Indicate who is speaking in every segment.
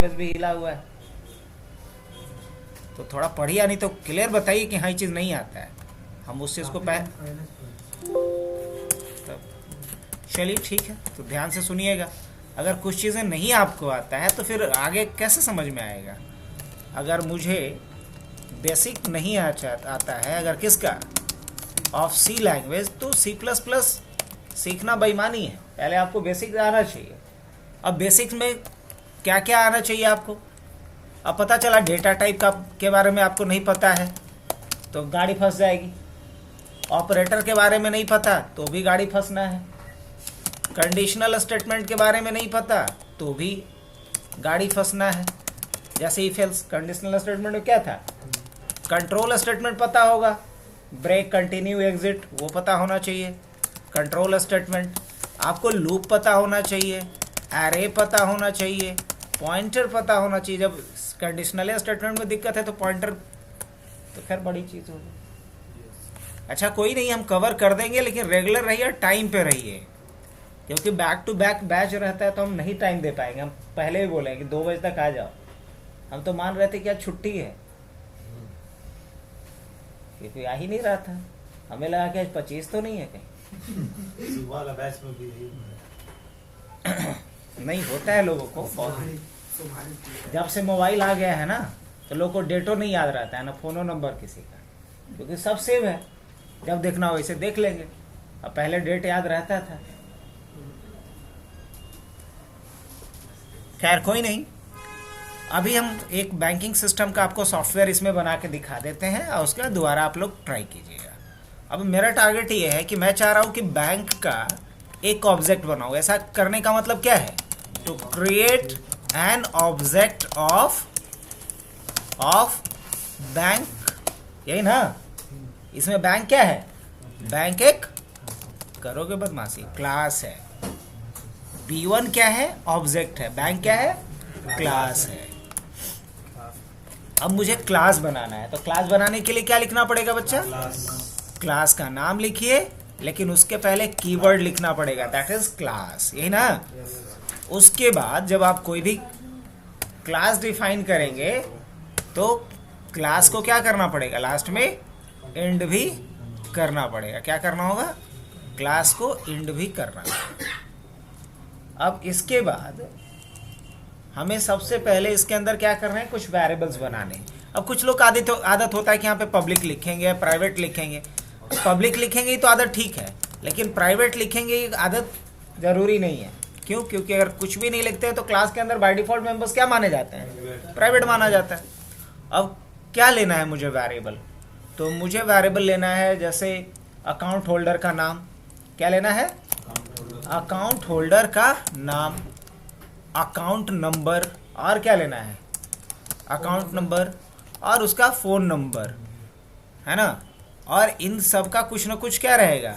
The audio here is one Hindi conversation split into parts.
Speaker 1: बस भी हिला हुआ है, तो थोड़ा पढ़िए, नहीं तो क्लियर बताइए कि हाँ ये चीज़ नहीं आता है, हम उस चीज़ को तो चलिए ठीक है, तो ध्यान से सुनिएगा। अगर कुछ चीज़ें नहीं आपको आता है तो फिर आगे कैसे समझ में आएगा। अगर मुझे बेसिक नहीं आता है अगर किसका, ऑफ सी लैंग्वेज, तो सी प्लस प्लस सीखना बेईमानी है, पहले आपको बेसिक आना चाहिए। अब बेसिक्स में क्या क्या आना चाहिए आपको। अब पता चला डेटा टाइप का के बारे में आपको नहीं पता है तो गाड़ी फंस जाएगी। ऑपरेटर के बारे में नहीं पता तो भी गाड़ी फंसना है। कंडीशनल स्टेटमेंट के बारे में नहीं पता तो भी गाड़ी फंसना है। जैसे इफ एल्स, कंडीशनल स्टेटमेंट में क्या था, कंट्रोल स्टेटमेंट पता होगा, ब्रेक, कंटिन्यू, एग्जिट वो पता होना चाहिए। कंट्रोल स्टेटमेंट आपको लूप पता होना चाहिए, एरे पता होना चाहिए, पॉइंटर पता होना चाहिए। जब कंडीशनल स्टेटमेंट में दिक्कत है तो पॉइंटर तो खैर बड़ी चीज़ होगी। अच्छा कोई नहीं, हम कवर कर देंगे, लेकिन रेगुलर रहिए, टाइम पे रहिए, क्योंकि बैक टू बैक बैच रहता है तो हम नहीं टाइम दे पाएंगे। हम पहले भी बोले कि 2 बजे तक आ जाओ, हम तो मान रहे थे कि आज छुट्टी है, क्योंकि आ ही नहीं रहा था। हमें लगा कि आज 25 तो नहीं है कहीं।
Speaker 2: सुबह वाला बैच में भी
Speaker 1: नहीं होता है लोगों को, जब से मोबाइल आ गया है ना तो लोगों को डेटो नहीं याद रहता है ना, फोनो नंबर किसी का, क्योंकि सब सेव है, जब देखना हो वैसे देख लेंगे। अब पहले डेट याद रहता था। खैर कोई नहीं, अभी हम एक बैंकिंग सिस्टम का आपको सॉफ्टवेयर इसमें बना के दिखा देते हैं और उसके बाद दोबारा आप लोग ट्राई कीजिएगा। अब मेरा टारगेट ये है कि मैं चाह रहा हूँ कि बैंक का एक ऑब्जेक्ट बनाओ। ऐसा करने का मतलब क्या है, to create an object of bank, यही ना। इसमें बैंक क्या है, बैंक एक, करोगे बदमाशी, क्लास है। B1 क्या है, ऑब्जेक्ट है, बैंक क्या है, क्लास है। अब मुझे क्लास बनाना है, तो क्लास बनाने के लिए क्या लिखना पड़ेगा बच्चा, क्लास का नाम लिखिए, लेकिन उसके पहले कीवर्ड लिखना पड़ेगा, दैट इज क्लास, यही ना। उसके बाद जब आप कोई भी क्लास डिफाइन करेंगे तो क्लास को क्या करना पड़ेगा, लास्ट में एंड भी करना पड़ेगा। क्या करना होगा, क्लास को एंड भी करना होगा। अब इसके बाद हमें सबसे पहले इसके अंदर क्या करना है, कुछ वेरिएबल्स बनाने हैं। अब कुछ लोग आदत होता है कि यहाँ पे पब्लिक लिखेंगे, प्राइवेट लिखेंगे। पब्लिक लिखेंगे तो आदत ठीक है, लेकिन प्राइवेट लिखेंगे ये आदत ज़रूरी नहीं है। क्यों, क्योंकि अगर कुछ भी नहीं लिखते हैं तो क्लास के अंदर बाय डिफ़ॉल्ट मेंबर्स क्या माने जाते हैं, प्राइवेट माना जाता है। अब क्या लेना है मुझे वेरिएबल, तो मुझे वेरिएबल लेना है जैसे अकाउंट होल्डर का नाम, क्या लेना है, अकाउंट होल्डर का नाम, अकाउंट नंबर, और क्या लेना है, अकाउंट नंबर, और उसका फ़ोन नंबर, है ना। और इन सब का कुछ ना कुछ क्या रहेगा,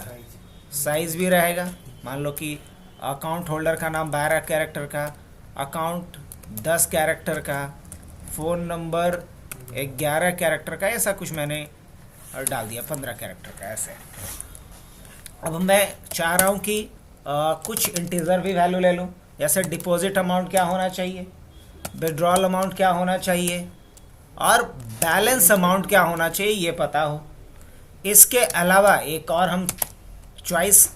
Speaker 1: साइज़ भी रहेगा। मान लो कि अकाउंट होल्डर का नाम 12 कैरेक्टर का, अकाउंट 10 कैरेक्टर का, फ़ोन नंबर 11 कैरेक्टर का, ऐसा कुछ मैंने डाल दिया 15 कैरेक्टर का ऐसे। अब मैं चाह रहा हूँ कि कुछ इंटीजर भी वैल्यू ले लूँ, जैसे डिपॉजिट अमाउंट क्या होना चाहिए, विड्रॉल अमाउंट क्या होना चाहिए, और बैलेंस अमाउंट क्या होना चाहिए ये पता हो। इसके अलावा एक और हम चॉइस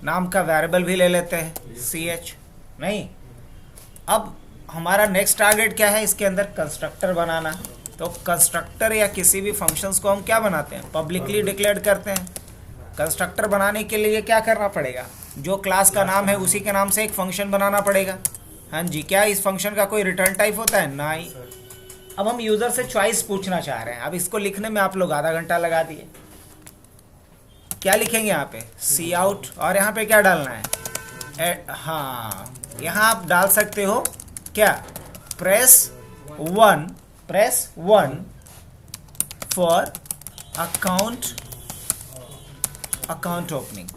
Speaker 1: नाम का वेरिएबल भी ले लेते हैं, CH नहीं। अब हमारा नेक्स्ट टारगेट क्या है, इसके अंदर कंस्ट्रक्टर बनाना। तो कंस्ट्रक्टर या किसी भी फंक्शंस को हम क्या बनाते हैं, पब्लिकली डिक्लेयर करते हैं। कंस्ट्रक्टर बनाने के लिए क्या करना पड़ेगा, जो क्लास का नाम है उसी के नाम से एक फंक्शन बनाना पड़ेगा। हाँ जी, क्या इस फंक्शन का कोई रिटर्न टाइप होता है, नहीं। अब हम यूज़र से चॉइस पूछना चाह रहे हैं। अब इसको लिखने में आप लोग आधा घंटा लगा दिए। क्या लिखेंगे यहाँ पे, सी आउट, और यहाँ पे क्या डालना है, हाँ यहाँ आप डाल सकते हो क्या, press 1 for account opening,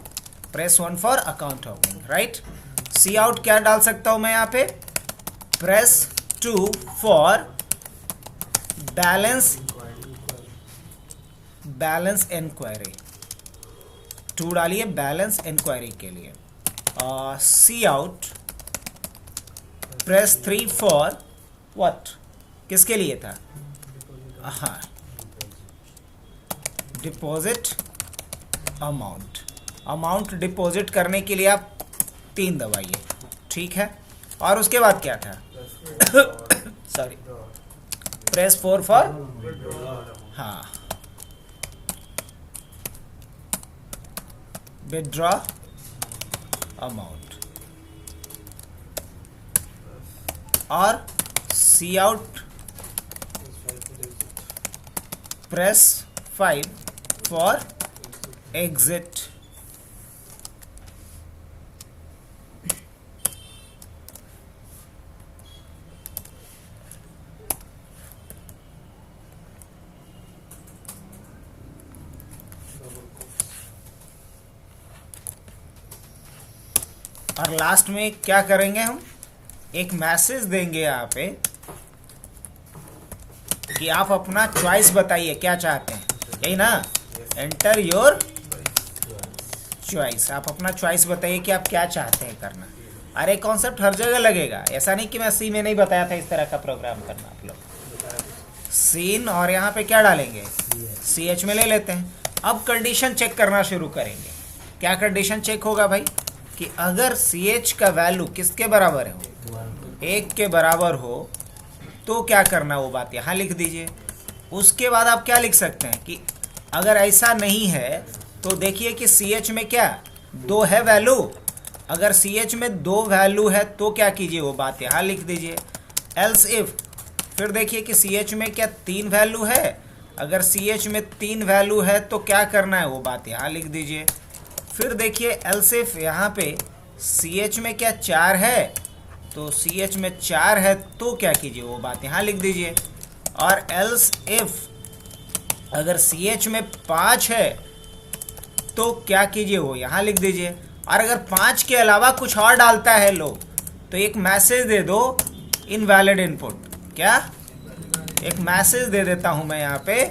Speaker 1: press 1 for account opening, right. Cout क्या डाल सकता हूँ मैं यहाँ पे, प्रेस 2 फॉर बैलेंस इंक्वायरी, 2 डालिए बैलेंस इंक्वायरी के लिए। सी आउट प्रेस 3 फॉर व्हाट, किसके लिए था? हाँ, डिपॉजिट अमाउंट। अमाउंट डिपॉजिट करने के लिए आप 3 दबाइए, ठीक है। और उसके बाद क्या था? सॉरी, प्रेस 4 फॉर, हाँ, विथड्रॉ अमाउंट। और सी आउट, प्रेस 5 फॉर एग्जिट। और लास्ट में क्या करेंगे हम? एक मैसेज देंगे यहाँ पे कि आप अपना चॉइस बताइए क्या चाहते हैं, यही ना? Enter your choice. आप अपना चॉइस बताइए कि आप क्या चाहते हैं करना। अरे कॉन्सेप्ट हर जगह लगेगा, ऐसा नहीं कि मैं सी में नहीं बताया था इस तरह का प्रोग्राम करना। आप लोग सीन और यहाँ पे क्या डालेंगे? सी एच में ले लेते हैं। अब कंडीशन चेक करना शुरू करेंगे। क्या कंडीशन चेक होगा भाई? कि अगर सी एच का वैल्यू किसके बराबर हो? 1 के बराबर हो तो क्या करना, वो बात यहाँ लिख दीजिए। उसके बाद आप क्या लिख सकते हैं कि अगर ऐसा नहीं है तो देखिए कि सी एच में क्या 2 है वैल्यू। अगर सी एच में 2 वैल्यू है तो क्या कीजिए, वो बात यहाँ लिख दीजिए। एल्स इफ, फिर देखिए कि सी एच में क्या 3 वैल्यू है। अगर सी एच में 3 वैल्यू है तो क्या करना है, वो बात यहाँ लिख दीजिए। फिर देखिए एल्स इफ, यहाँ पे सी एच में क्या 4 है, तो सी एच में 4 है तो क्या कीजिए, वो बात यहाँ लिख दीजिए। और एल्स इफ अगर सी एच में 5 है तो क्या कीजिए, वो यहाँ लिख दीजिए। और अगर 5 के अलावा कुछ और डालता है लोग तो एक मैसेज दे दो, इनवैलिड इनपुट। क्या? एक मैसेज दे देता हूं मैं यहाँ पे,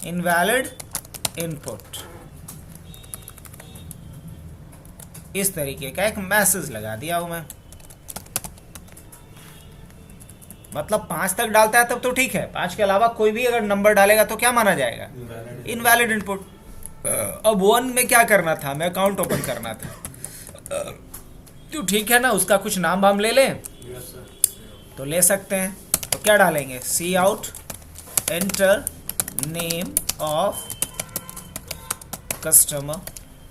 Speaker 1: इनवैलिड इनपुट। इस तरीके का एक मैसेज लगा दिया हूं मैं। मतलब 5 तक डालता है तब तो ठीक है, 5 के अलावा कोई भी अगर नंबर डालेगा तो क्या माना जाएगा? Invalid input. अब 1 में क्या करना था? मैं अकाउंट ओपन करना था, तो ठीक है ना, उसका कुछ नाम वाम ले लें तो ले सकते हैं। तो क्या डालेंगे? Cout enter name of customer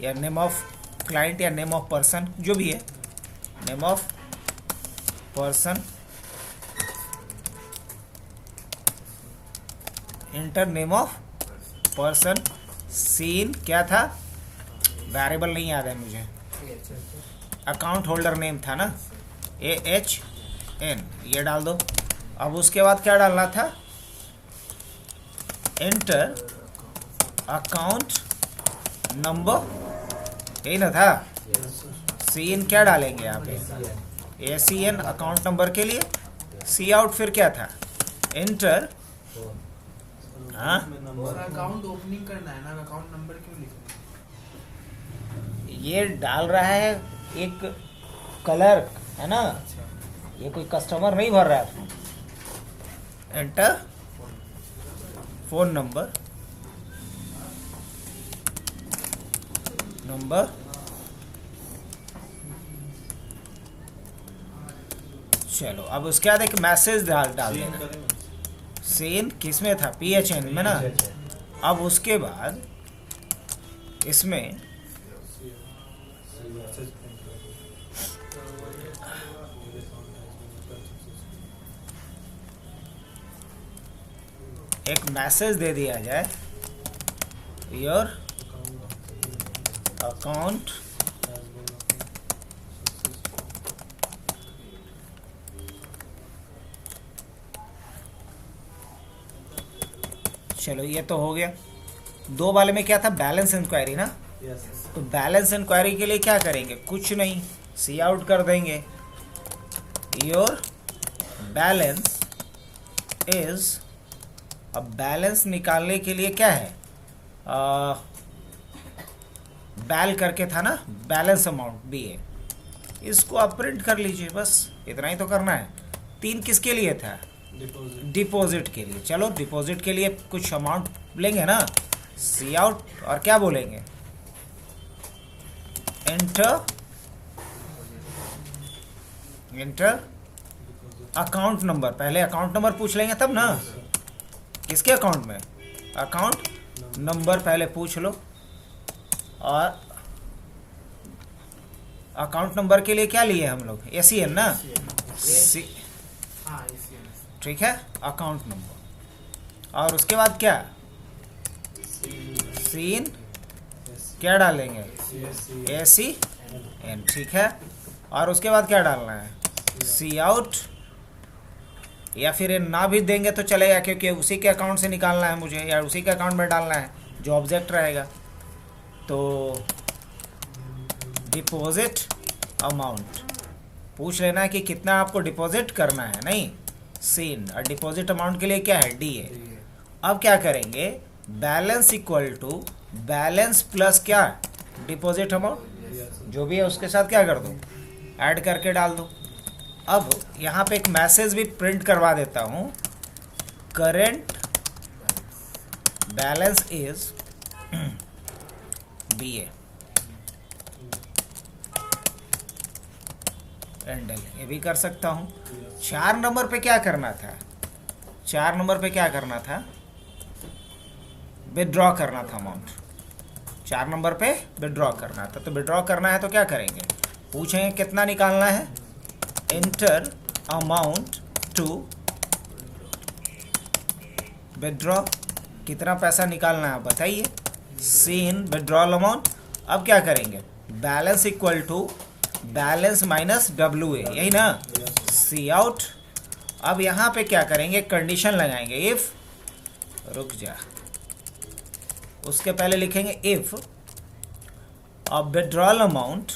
Speaker 1: या नेम ऑफ क्लाइंट या नेम ऑफ पर्सन, जो भी है, name of person, enter name of person. Scene क्या था? वेरिएबल नहीं याद है मुझे, अकाउंट होल्डर नेम था ना, AHN, ये डाल दो। अब उसके बाद क्या डालना था? एंटर अकाउंट नंबर, यही ना था? सीन क्या डालेंगे यहाँ पे? ACN अकाउंट नंबर के लिए। सी आउट फिर क्या था? एंटर, हाँ,
Speaker 2: अकाउंट ओपनिंग करना है ना, अकाउंट नंबर क्यों लिखना है?
Speaker 1: ये डाल रहा है एक क्लर्क, है ना, ये कोई कस्टमर नहीं भर रहा है। एंटर फोन नंबर, चलो अब उसके बाद एक मैसेज डाल देना। सीन किस में था? PHN में ना। अब उसके बाद इसमें एक मैसेज दे दिया जाए, योर अकाउंट चलो ये तो हो गया। 2 वाले में क्या था? बैलेंस इंक्वायरी ना। तो बैलेंस इंक्वायरी के लिए क्या करेंगे? कुछ नहीं, सी आउट कर देंगे, योर बैलेंस इज। अब बैलेंस निकालने के लिए क्या है? बैल करके था ना, बैलेंस अमाउंट BA, इसको आप प्रिंट कर लीजिए, बस इतना ही तो करना है। 3 किसके लिए था? डिपॉजिट के लिए। चलो डिपॉजिट के लिए कुछ अमाउंट लेंगे ना, सी आउट, और क्या बोलेंगे? Enter account number. पहले अकाउंट नंबर पूछ लेंगे तब ना। किसके अकाउंट में? अकाउंट नंबर पहले पूछ लो। और अकाउंट नंबर के लिए क्या लिए हम लोग? ACN ना।
Speaker 2: हाँ
Speaker 1: ठीक है, अकाउंट नंबर। और उसके बाद क्या? सीन क्या डालेंगे? ACN। ठीक है, और उसके बाद क्या डालना है? सी आउट, या फिर ये ना भी देंगे तो चलेगा क्योंकि उसी के अकाउंट से निकालना है मुझे, या उसी के अकाउंट में डालना है जो ऑब्जेक्ट रहेगा। तो डिपॉजिट अमाउंट पूछ लेना है कि कितना आपको डिपॉजिट करना है, नहीं सीन। और डिपॉजिट अमाउंट के लिए क्या है? DA। अब क्या करेंगे? Balance equal to balance plus क्या? डिपॉजिट अमाउंट, जो भी है उसके साथ क्या कर दो? ऐड करके डाल दो। अब यहाँ पे एक मैसेज भी प्रिंट करवा देता हूँ, current balance is BA endl, ये भी कर सकता हूँ। 4 नंबर पे क्या करना था? 4 नंबर पे क्या करना था? विड्रॉ करना था अमाउंट। 4 नंबर पे विड्रॉ करना था, तो विड्रॉ करना है तो क्या करेंगे? पूछेंगे कितना निकालना है? Enter amount to withdraw. कितना पैसा निकालना है बताइए? Cin withdrawal amount. अब क्या करेंगे? Balance equal to balance minus WA, यही ना। Cout. अब यहाँ पे क्या करेंगे? कंडीशन लगाएंगे, इफ, रुक जा, उसके पहले लिखेंगे if withdrawal amount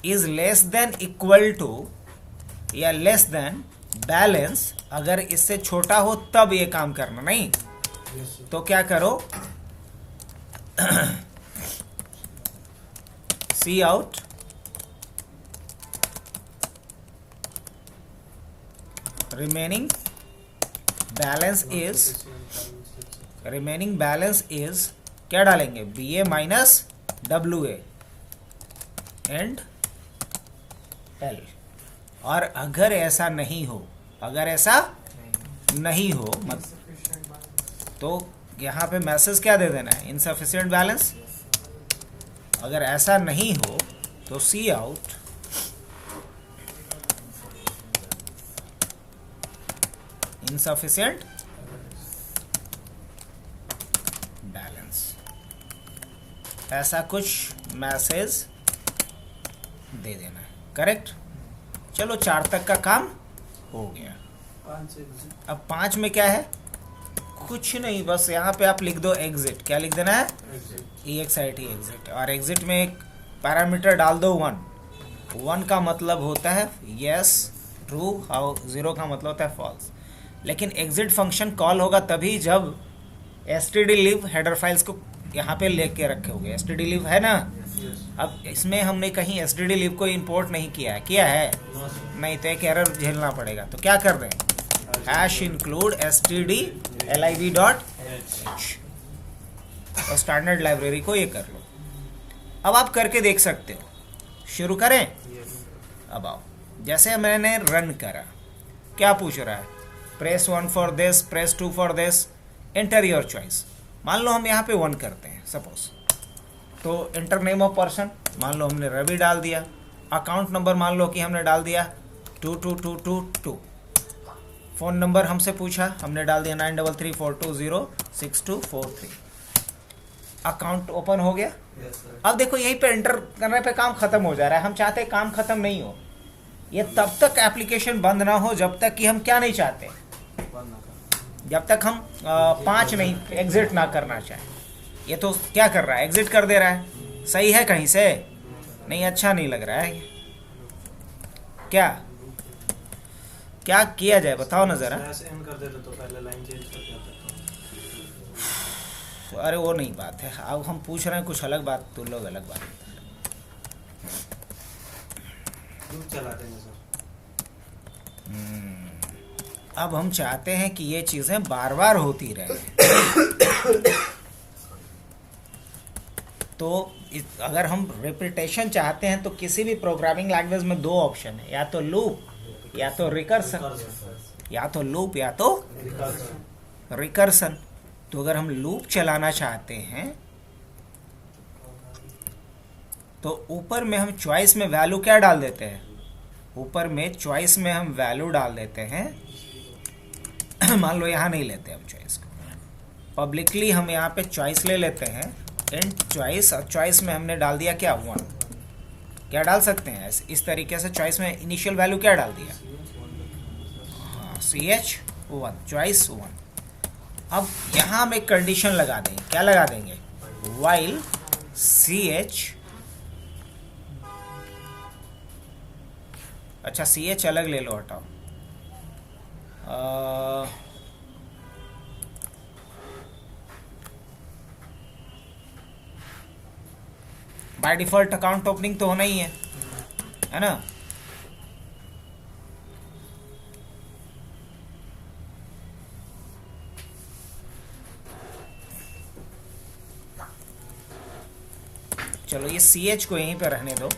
Speaker 1: is less than equal to या लेस देन बैलेंस। अगर इससे छोटा हो तब ये काम करना, नहीं तो क्या करो? सी आउट रिमेनिंग बैलेंस इज क्या डालेंगे? BA minus WA and L। और अगर ऐसा नहीं हो, मत तो यहाँ पे मैसेज क्या दे देना है? Insufficient balance. अगर ऐसा नहीं हो तो सी आउट इनसफिशिएंट बैलेंस, ऐसा कुछ मैसेज दे देना है। करेक्ट। चलो 4 तक का काम हो गया। अब 5 में क्या है? कुछ नहीं, बस यहाँ पे आप लिख दो एग्जिट। क्या लिख देना है? EXIT exit. और एग्जिट में एक पैरामीटर डाल दो 1 का मतलब होता है यस ट्रू, और 0 का मतलब होता है फॉल्स। लेकिन एग्जिट फंक्शन कॉल होगा तभी जब stdlib हेडर फाइल्स को यहाँ पे लेके रखे होंगे। stdlib है ना। अब इसमें हमने कहीं stdlib को इंपोर्ट नहीं किया है नहीं, तो एक एरर झेलना पड़ेगा। तो क्या कर रहे हैं? #include stdlib.h, और स्टैंडर्ड लाइब्रेरी को ये कर लो। अब आप करके देख सकते हो। शुरू करें? अब आओ, जैसे मैंने रन करा, क्या पूछ रहा है? Press 1 for this, press 2 for this, enter your choice. मान लो हम यहाँ पे 1 करते हैं सपोज, तो एंटर नेम ऑफ पर्सन, मान लो हमने रवि डाल दिया। अकाउंट नंबर मान लो कि हमने डाल दिया 222222। फ़ोन नंबर हमसे पूछा, हमने डाल दिया 9334206243। अकाउंट ओपन हो गया। अब देखो यहीं पे एंटर करने पे काम खत्म हो जा रहा है। हम चाहते हैं काम खत्म नहीं हो, ये तब तक एप्लीकेशन बंद ना हो जब तक कि हम क्या नहीं चाहते, जब तक हम 5 नहीं एग्जिट ना करना चाहें। ये तो क्या कर रहा है? एग्जिट कर दे रहा है। सही है कहीं से? नहीं, अच्छा नहीं लग रहा है। क्या क्या किया जाए बताओ ना जरा।
Speaker 3: कर देते तो पहले लाइन चेंज कर देते।
Speaker 1: अरे वो नहीं बात है, अब हम पूछ रहे हैं कुछ अलग बात, तो लोग अलग बात।
Speaker 3: लूप चला देंगे सर।
Speaker 1: अब हम चाहते हैं कि ये चीजें बार बार होती रहे। तो अगर हम रिपीटेशन चाहते हैं तो किसी भी प्रोग्रामिंग लैंग्वेज में दो ऑप्शन है, या तो लूप या तो रिकर्सन, या तो लूप या तो रिकर्सन। तो अगर हम लूप चलाना चाहते हैं तो ऊपर में हम चॉइस में वैल्यू क्या डाल देते हैं, ऊपर में चॉइस में हम वैल्यू डाल देते हैं। मान लो यहाँ नहीं लेते हम चॉइस को, पब्लिकली हम यहाँ पे चॉइस ले लेते हैं, इंट चॉइस, और चॉइस में हमने डाल दिया क्या 1। क्या डाल सकते हैं इस तरीके से, चॉइस में इनिशियल वैल्यू क्या डाल दिया, हाँ ch1, चॉइस 1। अब यहाँ हम एक कंडीशन लगा देंगे, क्या लगा देंगे, while ch, अच्छा ch अलग ले लो, हटाओ, बाय डिफॉल्ट अकाउंट ओपनिंग तो होना ही है ना। चलो ये ch को यहीं पे रहने दो।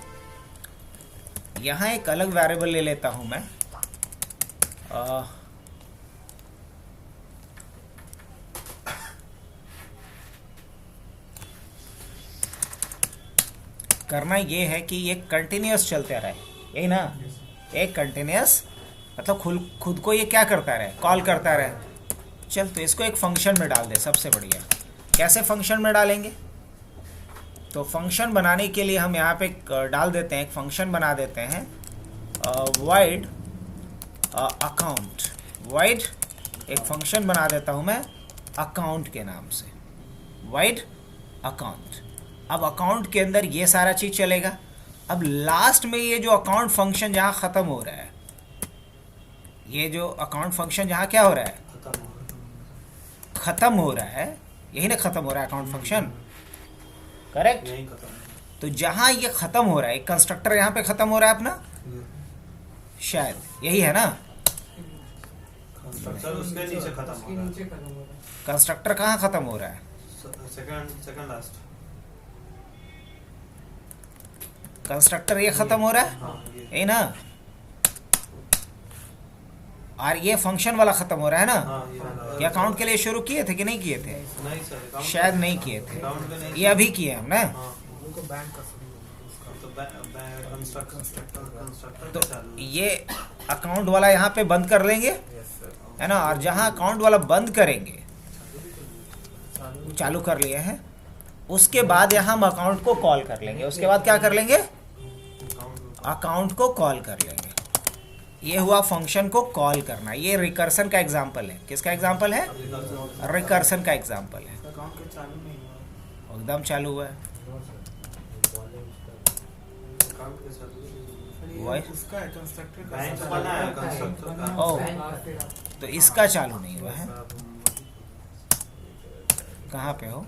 Speaker 1: यहाँ एक अलग वेरिएबल ले लेता हूं मैं, करना ये है कि ये कंटिन्यूअस चलते रहे, यही ना, एक कंटिन्यूअस मतलब खुद को ये क्या करता रहे, कॉल करता रहे। चल तो इसको एक फंक्शन में डाल दे, सबसे बढ़िया। कैसे फंक्शन में डालेंगे, तो फंक्शन बनाने के लिए हम यहाँ पे डाल देते हैं, एक फंक्शन बना देते हैं, void अकाउंट, void एक फंक्शन बना देता हूँ मैं अकाउंट के नाम से, void अकाउंट। अब अकाउंट के अंदर ये सारा चीज चलेगा। अब लास्ट में ये जो अकाउंट फंक्शन जहाँ खत्म हो रहा है, ये जो अकाउंट फंक्शन जहाँ क्या हो रहा है, खत्म हो रहा है, यही ना खत्म हो रहा है अकाउंट फंक्शन, करेक्ट। तो जहाँ ये खत्म हो रहा है, एक कंस्ट्रक्टर यहाँ पे खत्म हो रहा है अपना, शायद यही है ना,
Speaker 3: कंस्ट्रक्टर उसके नीचे खत्म हो रहा है।
Speaker 1: कंस्ट्रक्टर कहाँ खत्म हो रहा है,
Speaker 3: सेकंड लास्ट
Speaker 1: कंस्ट्रक्टर ये खत्म हो रहा है, यही ना, और ये फंक्शन वाला खत्म हो रहा है ना। ये अकाउंट के लिए शुरू किए थे कि नहीं किए थे,
Speaker 3: नहीं सर,
Speaker 1: शायद नहीं किए थे, ये अभी किए हमने। तो ये अकाउंट वाला यहाँ पे बंद कर लेंगे, है ना, और जहाँ अकाउंट वाला बंद करेंगे, चालू कर लिए हैं, उसके बाद यहाँ हम अकाउंट को कॉल कर लेंगे। उसके बाद क्या कर लेंगे, अकाउंट को कॉल कर लेंगे। ये हुआ फंक्शन को कॉल करना। ये रिकर्सन का एग्जांपल है। किसका एग्जांपल है, रिकर्सन का एग्जांपल है। एकदम चालू हुआ है, तो इसका चालू नहीं हुआ है। कहाँ पे हो,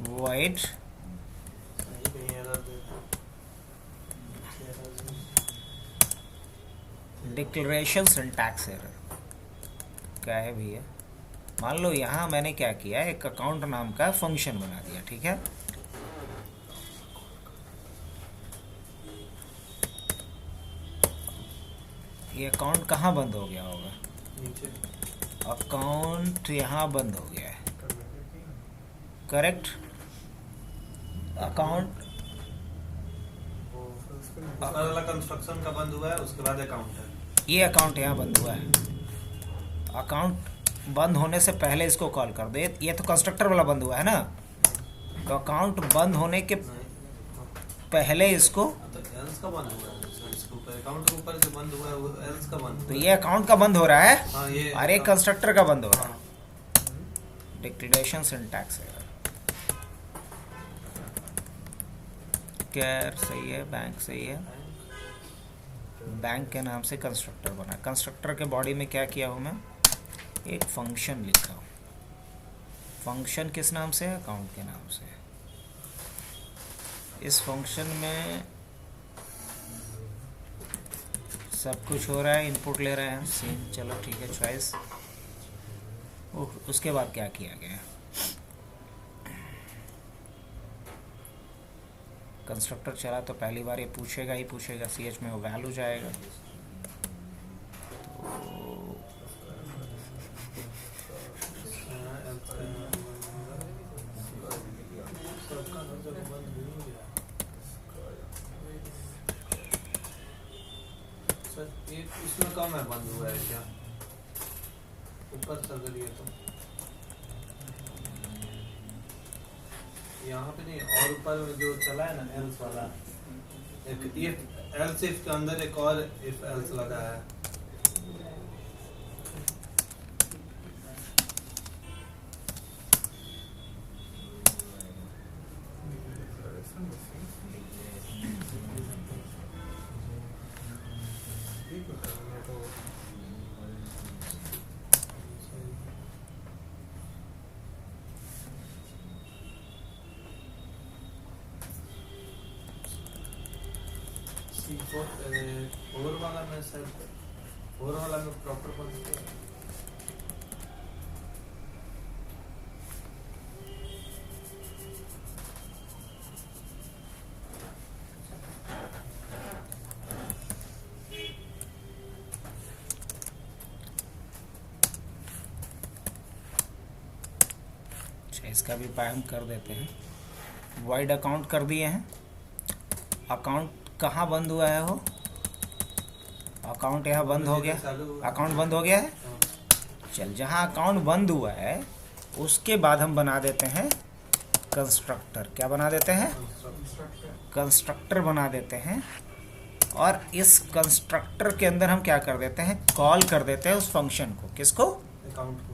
Speaker 1: void डिक्लेरेशन सिंटैक्स एरर। क्या है भैया, मान लो यहाँ मैंने क्या किया, एक अकाउंट नाम का फंक्शन बना दिया, ठीक है। ये अकाउंट कहाँ बंद हो गया होगा, अकाउंट यहाँ बंद हो गया है, करेक्ट। अकाउंट
Speaker 3: वाला कंस्ट्रक्शन का बंद हुआ है, उसके बाद अकाउंट है।
Speaker 1: ये अकाउंट यहाँ बंद हुआ है। अकाउंट बंद होने से पहले इसको कॉल कर दो। ये तो कंस्ट्रक्टर वाला बंद हुआ है ना, तो अकाउंट बंद होने के पहले इसको,
Speaker 3: तो एल्स का बंद हुआ है, इसके ऊपर अकाउंट के ऊपर जो बंद हुआ है वो एल्स का बंद हुआ
Speaker 1: तो
Speaker 3: है।
Speaker 1: ये अकाउंट का बंद हो रहा है,
Speaker 3: हाँ, ये
Speaker 1: और एक कंस्ट्रक्टर का बंद हो रहा है। Declaration syntax error. कैर सही है, बैंक सही है। बैंक के नाम से कंस्ट्रक्टर बना। कंस्ट्रक्टर के बॉडी में क्या किया हूँ मैं, एक फंक्शन लिखा हूँ। फंक्शन किस नाम से है, अकाउंट के नाम से। इस फंक्शन में सब कुछ हो रहा है, इनपुट ले रहे हैं सेम, चलो ठीक है, चॉइस। उसके बाद क्या किया गया, कंस्ट्रक्टर चला तो पहली बार ये पूछेगा ही पूछेगा, CH में वो वैल्यू जाएगा,
Speaker 3: सर ये इसमें कम है, बंद हुआ है क्या ऊपर चल रही है? तो यहाँ पे नहीं, और ऊपर में जो चला है ना एल्स वाला, एक ये एल्स इफ के अंदर एक और इफ एल्स लगा है। फोर वाला में सर, फोर वाला में प्रॉपर बंद किया।
Speaker 1: इसका भी उपाय हम कर देते हैं। वाइड अकाउंट कर दिए हैं, अकाउंट कहाँ बंद हुआ है, वो अकाउंट यहाँ बंद हो गया, अकाउंट बंद हो गया है। चल, जहाँ अकाउंट बंद हुआ है उसके बाद हम बना देते हैं कंस्ट्रक्टर। क्या बना देते हैं? कंस्ट्रक्टर बना देते हैं। और इस कंस्ट्रक्टर के अंदर हम क्या कर देते हैं, कॉल कर देते हैं उस फंक्शन को। किसको?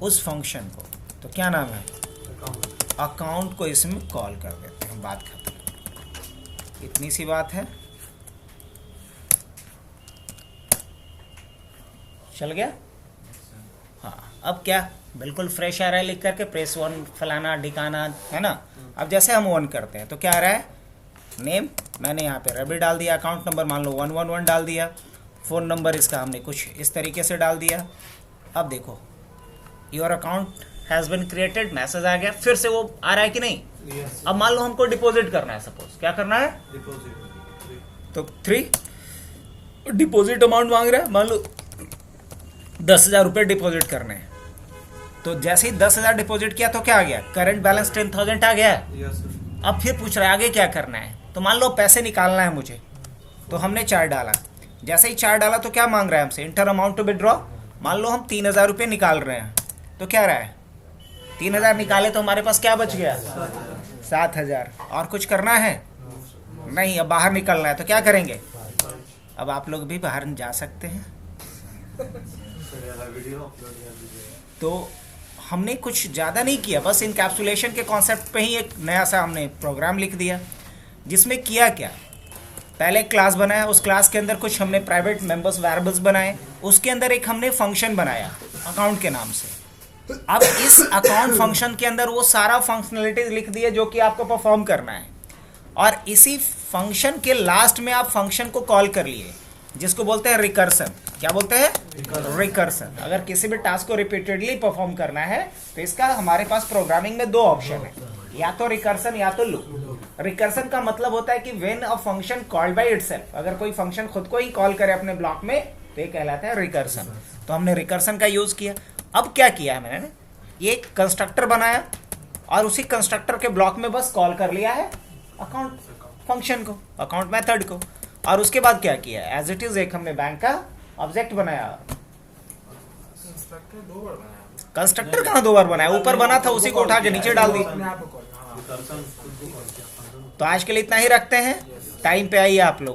Speaker 1: उस फंक्शन को। तो क्या नाम है? अकाउंट को इसमें कॉल कर देते हैं, बात खत्म। इतनी सी बात है, चल गया। हाँ, अब क्या बिल्कुल फ्रेश आ रहा है लिख करके, प्रेस 1 फलाना ढिकाना, है ना। अब जैसे हम 1 करते हैं तो क्या आ रहा है, नेम मैंने यहाँ पे रवि डाल दिया, अकाउंट नंबर मान लो 111 डाल दिया, फ़ोन नंबर इसका हमने कुछ इस तरीके से डाल दिया। अब देखो, your account has been created, message आ गया। फिर से वो आ रहा है कि नहीं?
Speaker 3: Yes.
Speaker 1: अब मान लो हमको डिपॉजिट करना है, सपोज क्या करना है, तो 3 डिपॉजिट अमाउंट मांग रहा है, मान लो 10,000 रुपये डिपॉजिट करने हैं। तो जैसे ही 10,000 डिपॉजिट किया तो क्या आ गया, करंट बैलेंस 10,000 आ गया। अब फिर पूछ रहा है आगे क्या करना है, तो मान लो पैसे निकालना है मुझे, तो हमने 4 डाला। जैसे ही 4 डाला तो क्या मांग रहा है हमसे, इंटर अमाउंट टू विड्रॉ। मान लो हम 3,000 रुपये निकाल रहे हैं, तो क्या रहा है, 3,000 निकाले तो हमारे पास क्या बच गया, 7,000। और कुछ करना है नहीं, अब बाहर निकलना है तो क्या करेंगे, अब आप लोग भी बाहर जा सकते हैं। तो हमने कुछ ज़्यादा नहीं किया, बस इनकैप्सुलेशन के कॉन्सेप्ट पे ही एक नया सा हमने प्रोग्राम लिख दिया, जिसमें किया क्या, पहले क्लास बनाया, उस क्लास के अंदर कुछ हमने प्राइवेट मेंबर्स वेरिएबल्स बनाए, उसके अंदर एक हमने फंक्शन बनाया अकाउंट के नाम से। अब इस अकाउंट फंक्शन के अंदर वो सारा फंक्शनलिटीज लिख दिए जो कि आपको परफॉर्म करना है, और इसी फंक्शन के लास्ट में आप फंक्शन को कॉल कर लिए, जिसको बोलते हैं रिकर्सन। क्या बोलते हैं? रिकर्सन। अगर किसी भी टास्क को रिपीटेडली परफॉर्म करना है तो इसका हमारे पास प्रोग्रामिंग में 2 ऑप्शन है, या तो रिकर्सन या तो लूप। रिकर्सन का मतलब होता है कि when a function called by itself, अगर कोई फंक्शन खुद को ही कॉल करे अपने ब्लॉक में तो ये कहलाता है रिकर्सन। तो हमने रिकर्सन का यूज किया। अब क्या किया है मैंने, ये कंस्ट्रक्टर बनाया और उसी कंस्ट्रक्टर के ब्लॉक में बस कॉल कर लिया है अकाउंट फंक्शन को, अकाउंट मेथड को। और उसके बाद क्या किया, एज इट इज एक हमने बैंक का ऑब्जेक्ट बनाया। कंस्ट्रक्टर कहाँ 2 बार बनाया, ऊपर बना था उसी को उठा के नीचे डाल दी। तो आज के लिए इतना ही रखते हैं, टाइम पे आइए आप लोग।